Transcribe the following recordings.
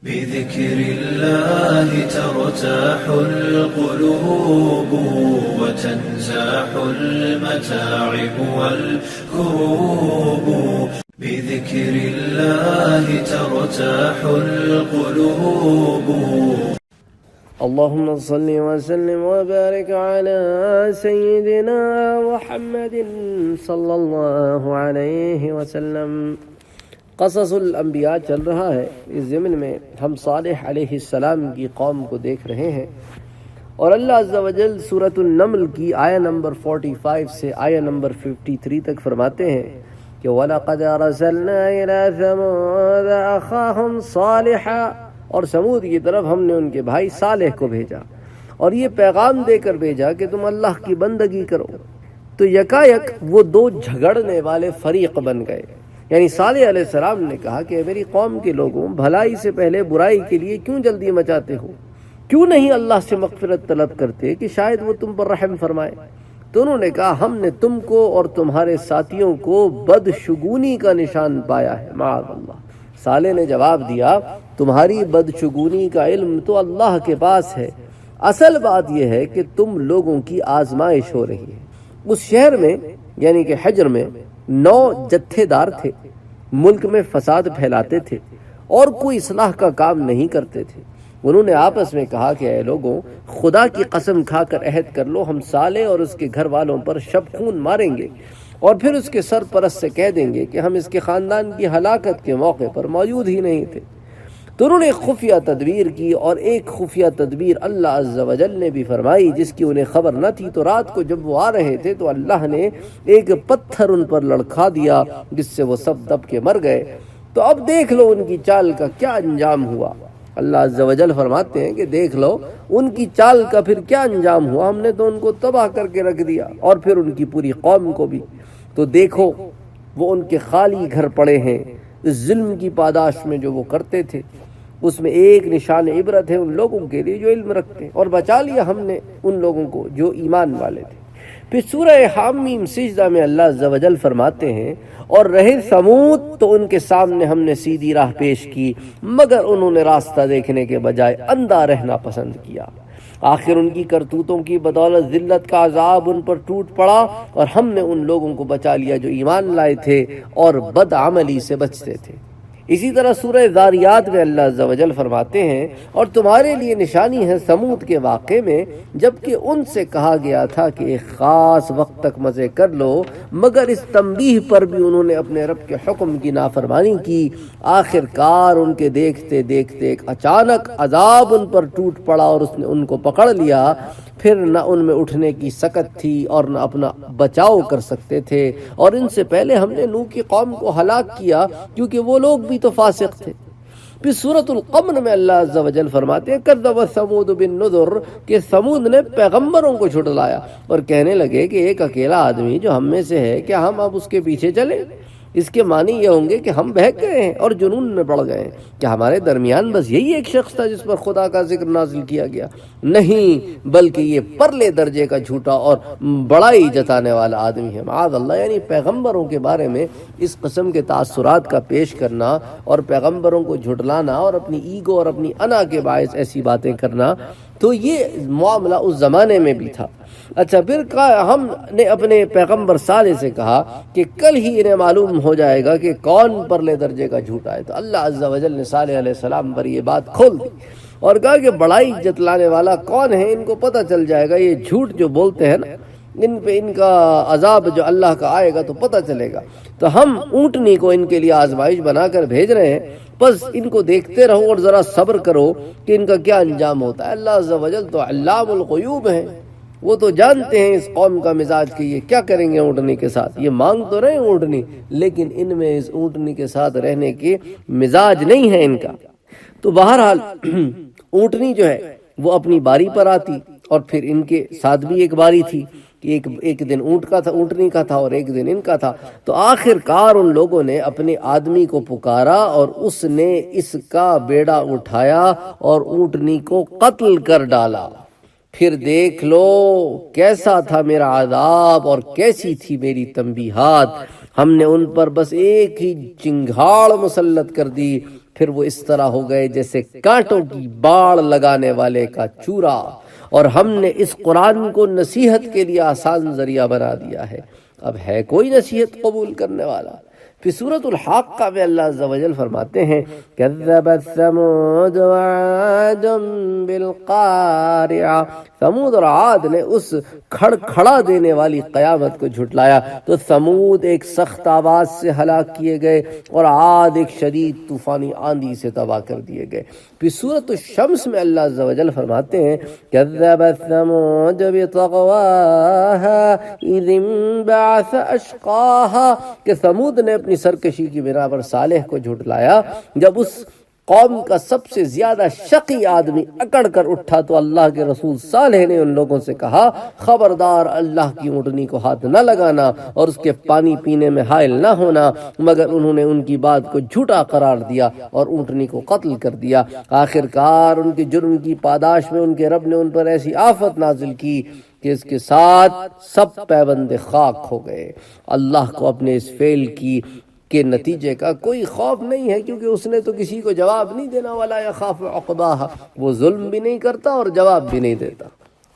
بذكر الله ترتاح القلوب وتنزاح المتاعب والكروب بذكر الله ترتاح القلوب. اللهم صل وسلم وبارك على سيدنا محمد صلی اللہ علیہ وسلم. قصص الانبیاء چل رہا ہے. اس ضمن میں ہم صالح علیہ السلام کی قوم کو دیکھ رہے ہیں، اور اللہ عز و جل سورۃ النمل کی آیہ نمبر 45 سے آیہ نمبر 53 تک فرماتے ہیں کہ وَلَقَدْ أَرْسَلْنَا إِلَى ثَمُودَ أَخَاهُمْ صَالِحًا، اور سمود کی طرف ہم نے ان کے بھائی صالح کو بھیجا اور یہ پیغام دے کر بھیجا کہ تم اللہ کی بندگی کرو. تو یکایک وہ دو جھگڑنے والے فریق بن گئے. یعنی صالح علیہ السلام نے کہا کہ میری قوم کے لوگوں، بھلائی سے پہلے برائی کے لیے کیوں جلدی مچاتے ہو؟ کیوں نہیں اللہ سے مغفرت طلب کرتے کہ شاید وہ تم پر رحم فرمائے؟ تو انہوں نے کہا ہم نے تم کو اور تمہارے ساتھیوں کو بدشگونی کا نشان پایا ہے، معاذ اللہ. صالح نے جواب دیا تمہاری بدشگونی کا علم تو اللہ کے پاس ہے، اصل بات یہ ہے کہ تم لوگوں کی آزمائش ہو رہی ہے. اس شہر میں یعنی کہ حجر میں 9 جتھے دار تھے، ملک میں فساد پھیلاتے تھے اور کوئی اصلاح کا کام نہیں کرتے تھے. انہوں نے آپس میں کہا کہ اے لوگوں، خدا کی قسم کھا کر عہد کر لو ہم صالح اور اس کے گھر والوں پر شب خون ماریں گے اور پھر اس کے سرپرست سے کہہ دیں گے کہ ہم اس کے خاندان کی ہلاکت کے موقع پر موجود ہی نہیں تھے. تو انہوں نے ایک خفیہ تدبیر کی، اور ایک خفیہ تدبیر اللہ عز و جل نے بھی فرمائی جس کی انہیں خبر نہ تھی. تو رات کو جب وہ آ رہے تھے تو اللہ نے ایک پتھر ان پر لڑکھا دیا جس سے وہ سب دب کے مر گئے. تو اب دیکھ لو ان کی چال کا کیا انجام ہوا. اللہ عز و جل فرماتے ہیں کہ دیکھ لو ان کی چال کا پھر کیا انجام ہوا، ہم نے تو ان کو تباہ کر کے رکھ دیا اور پھر ان کی پوری قوم کو بھی. تو دیکھو وہ ان کے خالی گھر پڑے ہیں اس ظلم کی پاداش میں جو وہ کرتے تھے. اس میں ایک نشان عبرت ہے ان لوگوں کے لیے جو علم رکھتے ہیں، اور بچا لیا ہم نے ان لوگوں کو جو ایمان والے تھے. پھر سورہ حامیم سجدہ میں اللہ عز و جل فرماتے ہیں اور رہے ثمود تو ان کے سامنے ہم نے سیدھی راہ پیش کی، مگر انہوں نے راستہ دیکھنے کے بجائے اندھا رہنا پسند کیا. آخر ان کی کرتوتوں کی بدولت ذلت کا عذاب ان پر ٹوٹ پڑا اور ہم نے ان لوگوں کو بچا لیا جو ایمان لائے تھے اور بد عملی سے بچتے تھے. اسی طرح سورہ ذاریات میں اللہ عز و جل فرماتے ہیں اور تمہارے لیے نشانی ہے ثمود کے واقعے میں، جبکہ ان سے کہا گیا تھا کہ ایک خاص وقت تک مزے کر لو، مگر اس تنبیہ پر بھی انہوں نے اپنے رب کے حکم کی نافرمانی کی. آخر کار ان کے دیکھتے دیکھتے ایک اچانک عذاب ان پر ٹوٹ پڑا اور اس نے ان کو پکڑ لیا. پھر نہ ان میں اٹھنے کی سکت تھی اور نہ اپنا بچاؤ کر سکتے تھے. اور ان سے پہلے ہم نے نوح کی قوم کو ہلاک کیا کیونکہ وہ لوگ بھی تو فاسق تھے. پھر سورۃ القمر میں اللہ عز و جل فرماتے ہیں کذب ثمود بالنذر، کہ ثمود نے پیغمبروں کو جھٹلایا اور کہنے لگے کہ ایک اکیلا آدمی جو ہم میں سے ہے کیا ہم اب اس کے پیچھے چلیں؟ اس کے معنی یہ ہوں گے کہ ہم بہک گئے ہیں اور جنون میں پڑ گئے ہیں. کہ ہمارے درمیان بس یہی ایک شخص تھا جس پر خدا کا ذکر نازل کیا گیا؟ نہیں، بلکہ یہ پرلے درجے کا جھوٹا اور بڑائی جتانے والا آدمی ہے، معاذ اللہ. یعنی پیغمبروں کے بارے میں اس قسم کے تاثرات کا پیش کرنا اور پیغمبروں کو جھٹلانا اور اپنی ایگو اور اپنی انا کے باعث ایسی باتیں کرنا، تو یہ معاملہ اس زمانے میں بھی تھا. اچھا، پھر ہم نے اپنے پیغمبر صالح سے کہا کہ کل ہی انہیں معلوم ہو جائے گا کہ کون پرلے درجے کا جھوٹا ہے. تو اللہ عز و جل نے صالح علیہ السلام پر یہ بات کھول دی اور کہا کہ بڑائی جتلانے والا کون ہے، ان کو پتہ چل جائے گا. یہ جھوٹ جو بولتے ہیں نا، ان پہ ان کا عذاب جو اللہ کا آئے گا تو پتہ چلے گا. تو ہم اونٹنی کو ان کے لیے آزمائش بنا کر بھیج رہے ہیں، بس ان کو دیکھتے رہو اور ذرا صبر کرو کہ ان کا کیا انجام ہوتا ہے. اللہ عز و جل تو علام الغیوب ہے، وہ تو جانتے ہیں اس قوم کا مزاج کہ یہ کیا کریں گے اونٹنی کے ساتھ. یہ مانگ تو رہے ہیں اونٹنی، لیکن ان میں اس اونٹنی کے ساتھ رہنے کے مزاج نہیں ہے ان کا. تو بہرحال اونٹنی جو ہے وہ اپنی باری پر آتی، اور پھر ان کے ساتھ بھی ایک باری تھی کہ ایک دن اونٹ کا تھا، اونٹنی کا تھا، اور ایک دن ان کا تھا. تو آخر کار ان لوگوں نے اپنے آدمی کو پکارا اور اس نے اس کا بیڑا اٹھایا اور اونٹنی کو قتل کر ڈالا. پھر دیکھ لو کیسا تھا میرا عذاب اور کیسی تھی میری تنبیہات. ہم نے ان پر بس ایک ہی چنگھاڑ مسلط کر دی، پھر وہ اس طرح ہو گئے جیسے کانٹوں کی باڑ لگانے والے کا چورا، اور ہم نے اس قرآن کو نصیحت کے لیے آسان ذریعہ بنا دیا ہے، اب ہے کوئی نصیحت قبول کرنے والا؟ پھر سورۃ الحاقہ میں اللہ عز و جل فرماتے ہیں کذبت ثمود وعاد بالقارعہ، ثمود اور عاد نے اس کھڑکھڑا دینے والی قیامت کو جھٹلایا، تو ثمود ایک سخت آواز سے ہلاک کیے گئے اور عاد ایک شدید طوفانی آندھی سے تباہ کر دیے گئے۔ پھر سورۃ الشمس میں اللہ عز و جل فرماتے ہیں کذبت ثمود بطغواہا اذ انبعث اشقاہا، کہ ثمود نے اپنی سرکشی کی بنا پر صالح کو جھٹلایا جب اس قوم کا سب سے زیادہ شقی آدمی اکڑ کر اٹھا تو اللہ کے رسول صالح نے ان لوگوں سے کہا خبردار اللہ کی اونٹنی کو ہاتھ نہ لگانا اور اس کے پانی پینے میں حائل نہ ہونا، مگر انہوں نے ان کی بات کو جھوٹا قرار دیا اور اونٹنی کو قتل کر دیا۔ آخر کار ان کے جرم کی پاداش میں ان کے رب نے ان پر ایسی آفت نازل کی کہ اس کے ساتھ سب پیبند خاک ہو گئے۔ اللہ کو اپنے اس فعل کے نتیجے کا کوئی خوف نہیں ہے، کیونکہ اس نے تو کسی کو جواب نہیں دینا، ولا یخاف عقباہا، وہ ظلم بھی نہیں کرتا اور جواب بھی نہیں دیتا،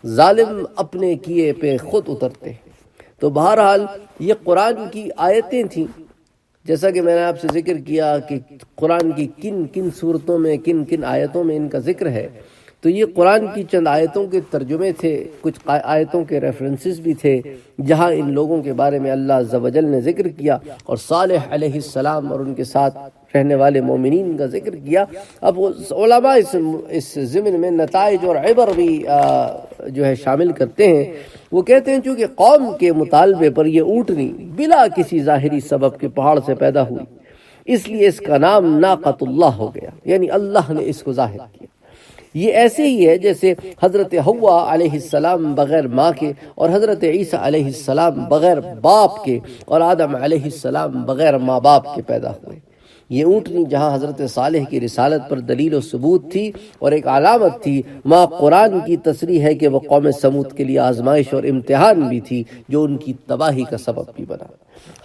ظالم اپنے کیے پہ خود اترتے ہیں۔ تو بہرحال یہ قرآن کی آیتیں تھیں، جیسا کہ میں نے آپ سے ذکر کیا کہ قرآن کی کن کن صورتوں میں کن کن آیتوں میں ان کا ذکر ہے، تو یہ قرآن کی چند آیتوں کے ترجمے تھے، کچھ آیتوں کے ریفرنسز بھی تھے جہاں ان لوگوں کے بارے میں اللہ عز و جل نے ذکر کیا اور صالح علیہ السلام اور ان کے ساتھ رہنے والے مومنین کا ذکر کیا۔ اب علماء اس ضمن میں نتائج اور عبر بھی جو ہے شامل کرتے ہیں۔ وہ کہتے ہیں چونکہ قوم کے مطالبے پر یہ اونٹنی بلا کسی ظاہری سبب کے پہاڑ سے پیدا ہوئی، اس لیے اس کا نام ناقۃ اللہ ہو گیا، یعنی اللہ نے اس کو ظاہر کیا۔ یہ ایسے ہی ہے جیسے حضرت حوا علیہ السلام بغیر ماں کے اور حضرت عیسیٰ علیہ السلام بغیر باپ کے اور آدم علیہ السلام بغیر ماں باپ کے پیدا ہوئے۔ یہ اونٹنی جہاں حضرت صالح کی رسالت پر دلیل و ثبوت تھی اور ایک علامت تھی، وہاں قرآن کی تصریح ہے کہ وہ قوم سمود کے لیے آزمائش اور امتحان بھی تھی جو ان کی تباہی کا سبب بھی بنا۔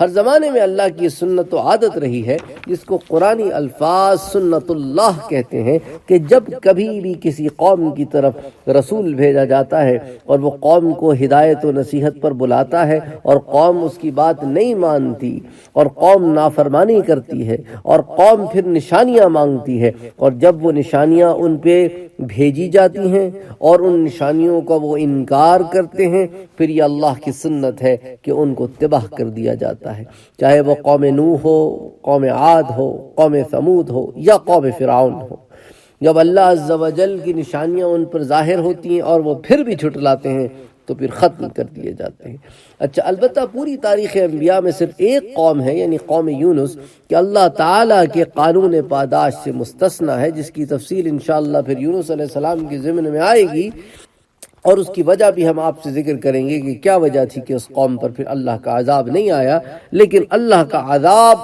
ہر زمانے میں اللہ کی سنت و عادت رہی ہے، جس کو قرآنی الفاظ سنت اللہ کہتے ہیں، کہ جب کبھی بھی کسی قوم کی طرف رسول بھیجا جاتا ہے اور وہ قوم کو ہدایت و نصیحت پر بلاتا ہے اور قوم اس کی بات نہیں مانتی اور قوم نافرمانی کرتی ہے اور قوم پھر نشانیاں مانگتی ہے، اور جب وہ نشانیاں ان پہ بھیجی جاتی ہیں اور ان نشانیوں کا وہ انکار کرتے ہیں، پھر یہ اللہ کی سنت ہے کہ ان کو تباہ کر دیا جاتا ہے، چاہے وہ قوم نوح ہو، قوم عاد ہو، قوم ثمود ہو یا قوم فرعون ہو۔ جب اللہ عز و جل کی نشانیاں ان پر ظاہر ہوتی ہیں اور وہ پھر بھی جھٹلاتے ہیں تو پھر ختم کر دیے جاتے ہیں۔ اچھا، البتہ پوری تاریخ انبیاء میں صرف ایک قوم ہے، یعنی قوم یونس، کہ اللہ تعالیٰ کے قانون پاداش سے مستثنیٰ ہے، جس کی تفصیل انشاءاللہ پھر یونس علیہ السلام کے ضمن میں آئے گی، اور اس کی وجہ بھی ہم آپ سے ذکر کریں گے کہ کیا وجہ تھی کہ اس قوم پر پھر اللہ کا عذاب نہیں آیا۔ لیکن اللہ کا عذاب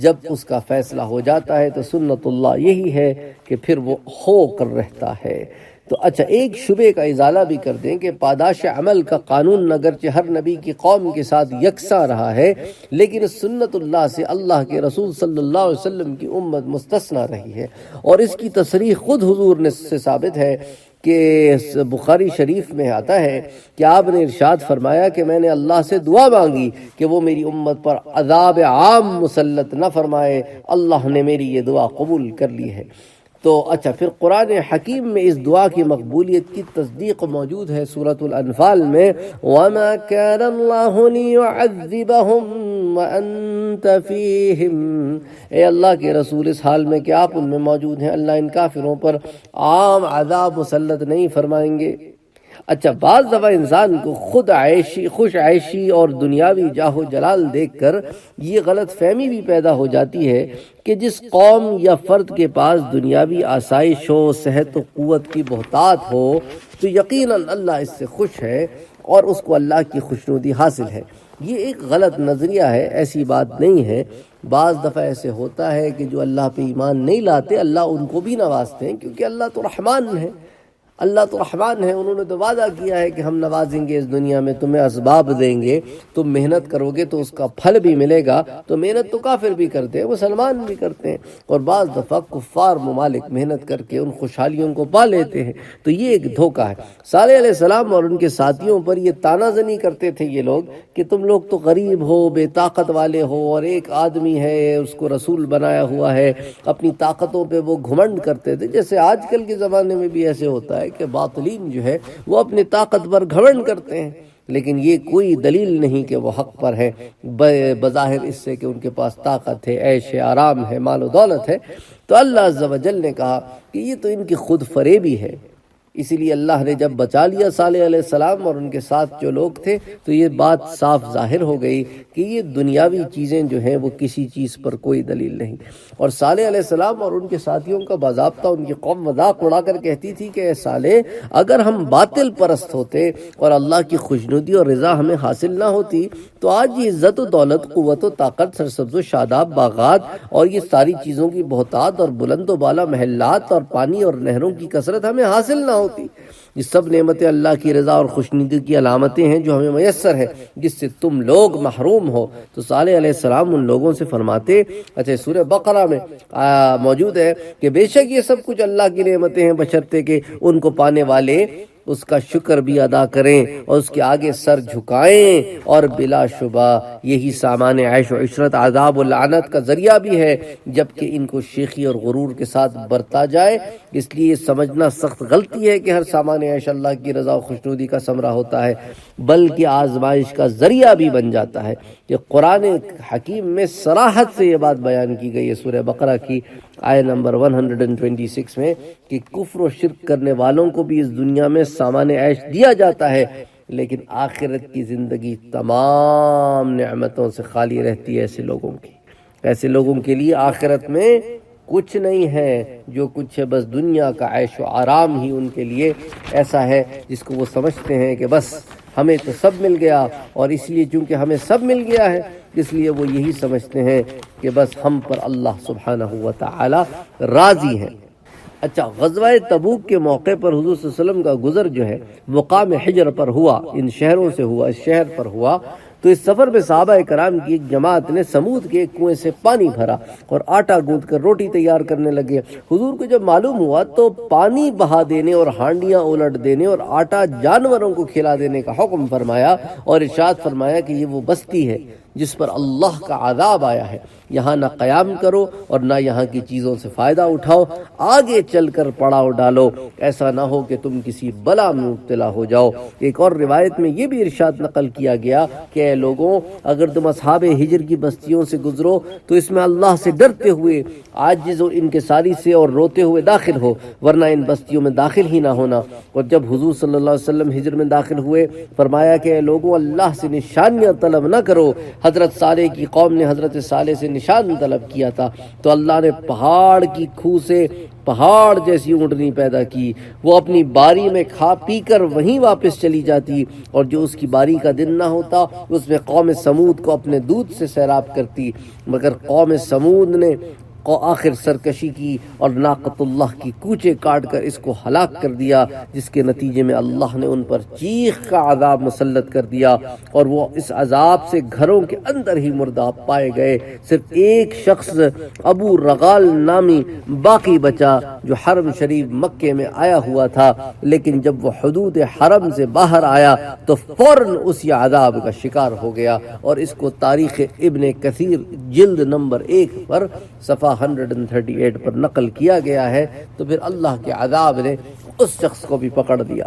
جب اس کا فیصلہ ہو جاتا ہے تو سنت اللہ یہی ہے کہ پھر وہ ہو کر رہتا ہے۔ تو اچھا، ایک شبے کا ازالہ بھی کر دیں کہ پاداش عمل کا قانون اگرچہ ہر نبی کی قوم کے ساتھ یکساں رہا ہے، لیکن اس سنت اللہ سے اللہ کے رسول صلی اللہ علیہ وسلم کی امت مستثنیٰ رہی ہے، اور اس کی تصریح خود حضور نے سے ثابت ہے کہ بخاری شریف میں آتا ہے کہ آپ نے ارشاد فرمایا کہ میں نے اللہ سے دعا مانگی کہ وہ میری امت پر عذاب عام مسلط نہ فرمائے، اللہ نے میری یہ دعا قبول کر لی ہے۔ تو اچھا، پھر قرآن حکیم میں اس دعا کی مقبولیت کی تصدیق موجود ہے سورۃ الانفال میں، وَمَا كَانَ اللَّهُ لِيُعَذِّبَهُمْ وَأَنْتَ فِيهِمْ، اے اللہ کے رسول اس حال میں کہ آپ ان میں موجود ہیں، اللہ ان کافروں پر عام عذاب مسلط نہیں فرمائیں گے۔ اچھا، بعض دفعہ انسان کو خوش عیشی اور دنیاوی جاہ و جلال دیکھ کر یہ غلط فہمی بھی پیدا ہو جاتی ہے کہ جس قوم یا فرد کے پاس دنیاوی آسائش ہو، صحت و قوت کی بہتات ہو، تو یقیناً اللہ اس سے خوش ہے اور اس کو اللہ کی خوشنودی حاصل ہے۔ یہ ایک غلط نظریہ ہے، ایسی بات نہیں ہے۔ بعض دفعہ ایسے ہوتا ہے کہ جو اللہ پہ ایمان نہیں لاتے، اللہ ان کو بھی نوازتے ہیں، کیونکہ اللہ تو رحمان ہے، اللہ تو رحمان ہے، انہوں نے تو وعدہ کیا ہے کہ ہم نوازیں گے اس دنیا میں، تمہیں اسباب دیں گے، تم محنت کرو گے تو اس کا پھل بھی ملے گا۔ تو محنت تو کافر بھی کرتے ہیں، مسلمان بھی کرتے ہیں، اور بعض دفعہ کفار ممالک محنت کر کے ان خوشحالیوں کو پا لیتے ہیں۔ تو یہ ایک دھوکہ ہے۔ صالح علیہ السلام اور ان کے ساتھیوں پر یہ طعنہ زنی کرتے تھے یہ لوگ کہ تم لوگ تو غریب ہو، بے طاقت والے ہو، اور ایک آدمی ہے اس کو رسول بنایا ہوا ہے، اپنی طاقتوں پہ وہ گھمنڈ کرتے تھے۔ جیسے آج کل کے زمانے میں بھی ایسے ہوتا ہے کہ باطلین جو ہے وہ اپنی طاقت پر گھمنڈ کرتے ہیں، لیکن یہ کوئی دلیل نہیں کہ وہ حق پر ہے، بظاہر اس سے کہ ان کے پاس طاقت ہے، عیش ہے، آرام ہے، مال و دولت ہے۔ تو اللہ عز و جل نے کہا کہ یہ تو ان کی خود فریبی ہے۔ اسی لیے اللہ نے جب بچا لیا صالح علیہ السلام اور ان کے ساتھ جو لوگ تھے تو یہ بات صاف ظاہر ہو گئی کہ یہ دنیاوی چیزیں جو ہیں وہ کسی چیز پر کوئی دلیل نہیں۔ اور صالح علیہ السلام اور ان کے ساتھیوں کا باضابطہ ان کی قوم مذاق اڑا کر کہتی تھی کہ اے صالح، اگر ہم باطل پرست ہوتے اور اللہ کی خوشنودی اور رضا ہمیں حاصل نہ ہوتی تو آج یہ عزت و دولت، قوت و طاقت، سرسبز و شاداب باغات اور یہ ساری چیزوں کی بہتات اور بلند و بالا محلات اور پانی اور نہروں کی کثرت ہمیں حاصل نہ ہوتی۔ یہ سب نعمتیں اللہ کی رضا اور خوشنودی کی علامتیں ہیں جو ہمیں میسر ہیں، جس سے تم لوگ محروم ہو۔ تو صالح علیہ السلام ان لوگوں سے فرماتے، اچھا سورہ بقرہ میں موجود ہے کہ بے شک یہ سب کچھ اللہ کی نعمتیں ہیں بشرطے کہ ان کو پانے والے اس کا شکر بھی ادا کریں اور اس کے آگے سر جھکائیں، اور بلا شبہ یہی سامان عیش و عشرت عذاب و لعنت کا ذریعہ بھی ہے جبکہ ان کو شیخی اور غرور کے ساتھ برتا جائے۔ اس لیے یہ سمجھنا سخت غلطی ہے کہ ہر سامان عیش اللہ کی رضا و خوشنودی کا ثمرہ ہوتا ہے، بلکہ آزمائش کا ذریعہ بھی بن جاتا ہے۔ یہ قرآن حکیم میں صراحت سے یہ بات بیان کی گئی ہے سورہ بقرہ کی آیت نمبر 126 میں کہ کفر و شرک کرنے والوں کو بھی اس دنیا میں سامان عیش دیا جاتا ہے، لیکن آخرت کی زندگی تمام نعمتوں سے خالی رہتی ہے ایسے لوگوں کی۔ ایسے لوگوں کے لیے آخرت میں کچھ نہیں ہے، جو کچھ ہے بس دنیا کا عیش و آرام ہی ان کے لیے ایسا ہے جس کو وہ سمجھتے ہیں کہ بس ہمیں تو سب مل گیا، اور اس لیے چونکہ ہمیں سب مل گیا ہے اس لیے وہ یہی سمجھتے ہیں کہ بس ہم پر اللہ سبحانہ و تعالی راضی ہیں۔ اچھا، غزوہ تبوک کے موقع پر حضور صلی اللہ علیہ وسلم کا گزر جو ہے مقام حجر پر ہوا، ان شہروں سے ہوا، اس شہر پر ہوا۔ تو اس سفر میں صحابہ کرام کی ایک جماعت نے سمود کے ایک کنویں سے پانی بھرا اور آٹا گوندھ کر روٹی تیار کرنے لگے۔ حضور کو جب معلوم ہوا تو پانی بہا دینے اور ہانڈیاں الٹ دینے اور آٹا جانوروں کو کھلا دینے کا حکم فرمایا، اور ارشاد فرمایا کہ یہ وہ بستی ہے جس پر اللہ کا عذاب آیا ہے، یہاں نہ قیام کرو اور نہ یہاں کی چیزوں سے فائدہ اٹھاؤ، آگے چل کر پڑاؤ ڈالو، ایسا نہ ہو کہ تم کسی بلا میں مبتلا ہو جاؤ۔ ایک اور روایت میں یہ بھی ارشاد نقل کیا گیا کہ اے لوگوں، اگر تم اصحاب ہجر کی بستیوں سے گزرو تو اس میں اللہ سے ڈرتے ہوئے، عاجز و انکساری سے اور روتے ہوئے داخل ہو، ورنہ ان بستیوں میں داخل ہی نہ ہونا۔ اور جب حضور صلی اللہ علیہ وسلم ہجر میں داخل ہوئے، فرمایا کہ اے لوگوں، اللہ سے نشانیاں طلب نہ کرو۔ حضرت صالح کی قوم نے حضرت صالح سے نشان طلب کیا تھا تو اللہ نے پہاڑ کی کھو سے پہاڑ جیسی اونٹنی پیدا کی، وہ اپنی باری میں کھا پی کر وہیں واپس چلی جاتی، اور جو اس کی باری کا دن نہ ہوتا اس میں قوم سمود کو اپنے دودھ سے سیراب کرتی، مگر قوم سمود نے آخر سرکشی کی اور ناقۃ اللہ کی کوچے کاٹ کر اس کو ہلاک کر دیا، جس کے نتیجے میں اللہ نے ان پر چیخ کا عذاب مسلط کر دیا، اور وہ اس عذاب سے گھروں کے اندر ہی مرداب پائے گئے۔ صرف ایک شخص ابو رغال نامی باقی بچا جو حرم شریف مکے میں آیا ہوا تھا، لیکن جب وہ حدود حرم سے باہر آیا تو فوراً اسی عذاب کا شکار ہو گیا، اور اس کو تاریخ ابن کثیر جلد نمبر 1 پر صفحہ 138 پر نقل کیا گیا ہے۔ تو پھر اللہ کے عذاب نے اس شخص کو بھی پکڑ دیا۔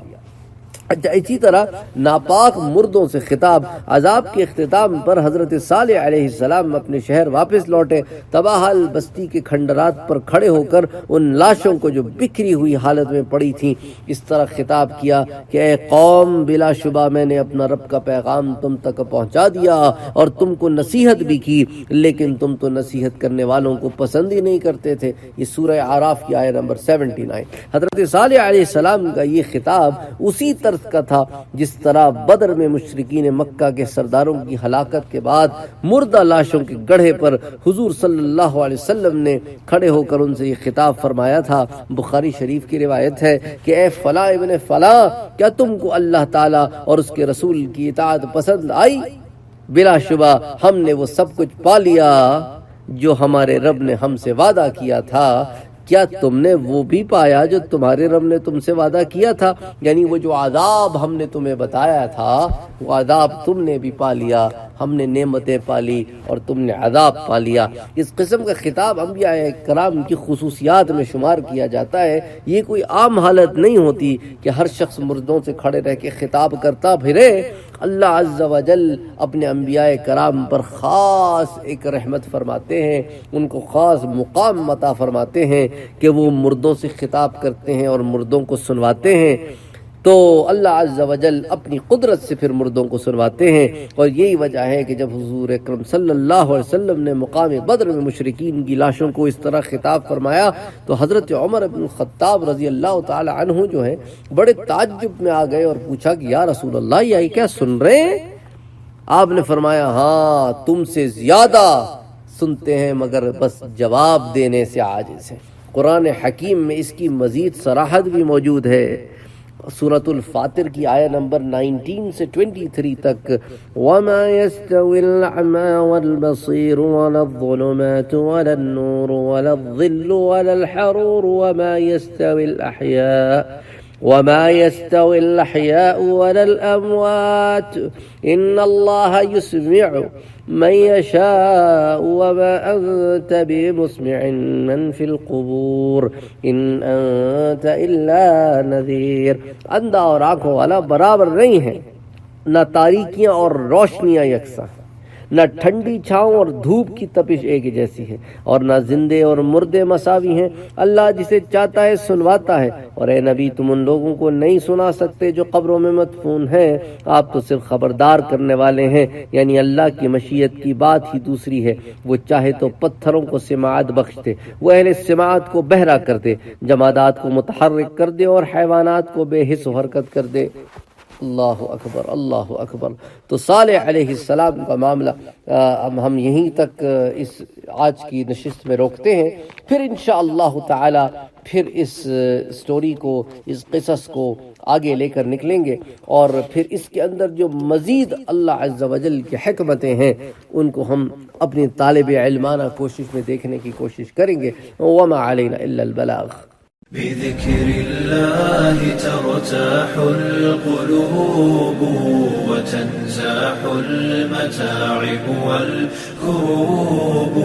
اچھا، اسی طرح ناپاک مردوں سے خطاب۔ عذاب کے اختتام پر حضرت صالح علیہ السلام اپنے شہر واپس لوٹے، تباہل بستی کے کھنڈرات پر کھڑے ہو کر ان لاشوں کو جو بکھری ہوئی حالت میں پڑی تھیں اس طرح خطاب کیا کہ اے قوم، بلا شبہ میں نے اپنا رب کا پیغام تم تک پہنچا دیا اور تم کو نصیحت بھی کی، لیکن تم تو نصیحت کرنے والوں کو پسند ہی نہیں کرتے تھے۔ یہ سورہ اعراف کی آیت نمبر 79۔ حضرت صالح علیہ السلام کا یہ خطاب اسی طرز طرز کا تھا جس طرح بدر میں مشرکین مکہ کے سرداروں کی ہلاکت کے بعد مردہ لاشوں کے گڑھے پر حضور صلی اللہ علیہ وسلم نے کھڑے ہو کر ان سے یہ خطاب فرمایا تھا۔ بخاری شریف کی روایت ہے کہ اے فلاں ابن فلاں، کیا تم کو اللہ تعالیٰ اور اس کے رسول کی اطاعت پسند آئی؟ بلا شبہ ہم نے وہ سب کچھ پا لیا جو ہمارے رب نے ہم سے وعدہ کیا تھا۔ کیا تم نے وہ بھی پایا جو تمہارے رب نے تم سے وعدہ کیا تھا؟ یعنی وہ جو عذاب ہم نے تمہیں بتایا تھا وہ عذاب تم نے بھی پا لیا، ہم نے نعمتیں پالی اور تم نے عذاب پا لیا۔ اس قسم کا خطاب انبیاء کرام کی خصوصیات میں شمار کیا جاتا ہے۔ یہ کوئی عام حالت نہیں ہوتی کہ ہر شخص مردوں سے کھڑے رہ کے خطاب کرتا پھرے۔ اللہ عز و جل اپنے انبیاء کرام پر خاص ایک رحمت فرماتے ہیں، ان کو خاص مقام عطا فرماتے ہیں کہ وہ مردوں سے خطاب کرتے ہیں اور مردوں کو سنواتے ہیں۔ تو اللہ عز و جل اپنی قدرت سے پھر مردوں کو سنواتے ہیں، اور یہی وجہ ہے کہ جب حضور اکرم صلی اللہ علیہ وسلم نے مقام بدر میں مشرکین کی لاشوں کو اس طرح خطاب فرمایا تو حضرت عمر بن الخطاب رضی اللہ تعالی عنہ جو ہیں بڑے تعجب میں آ گئے اور پوچھا کہ یا رسول اللہ یہ کیا سن رہے ہیں؟ آپ نے فرمایا ہاں تم سے زیادہ سنتے ہیں مگر بس جواب دینے سے عاجز ہیں۔ قرآن حکیم میں اس کی مزید صراحت بھی موجود ہے۔ سورۃ الفاتر کی آیہ نمبر 19 سے 23 تک، وَمَا يَسْتَوِي الْأَعْمَى وَالْبَصِيرُ وَلَا الظُّلُمَاتُ وَلَا النُّورُ وَلَا الظِّلُّ وَلَا الْحَرُورُ وَمَا يَسْتَوِي الْأَحْيَاءُ وَلَا الْأَمْوَاتُ إِنَّ اللَّهَ يُسْمِعُ مَن يَشَاءُ وَمَا أَنْتَ بِمُسْمِعٍ مَّن فِي الْقُبُورِ إِنْ أَنْتَ إِلَّا نَذِيرٌ۔ اندھا اور آنکھوں والا برابر نہیں ہے، نہ تاریکیاں اور روشنیاں یکساں، نہ ٹھنڈی چھاؤں اور دھوپ کی تپش ایک جیسی ہے، اور نہ زندے اور مردے مساوی ہیں۔ اللہ جسے چاہتا ہے سنواتا ہے، اور اے نبی تم ان لوگوں کو نہیں سنا سکتے جو قبروں میں مدفون ہیں، آپ تو صرف خبردار کرنے والے ہیں۔ یعنی اللہ کی مشیت کی بات ہی دوسری ہے، وہ چاہے تو پتھروں کو سماعت بخش دے، وہ اہل سماعت کو بہرا کر دے، جمادات کو متحرک کر دے اور حیوانات کو بے حس و حرکت کر دے۔ اللہ اکبر، اللہ اکبر۔ تو صالح علیہ السلام کا معاملہ ہم یہیں تک اس آج کی نشست میں روکتے ہیں، پھر انشاءاللہ تعالی پھر اس سٹوری کو، اس قصص کو آگے لے کر نکلیں گے، اور پھر اس کے اندر جو مزید اللہ عز و جل کی حکمتیں ہیں ان کو ہم اپنی طالب علمانہ کوشش میں دیکھنے کی کوشش کریں گے۔ وما علینا الا البلاغ۔ بذكر الله ترتاح القلوب وتنزاح المتاعب والكروب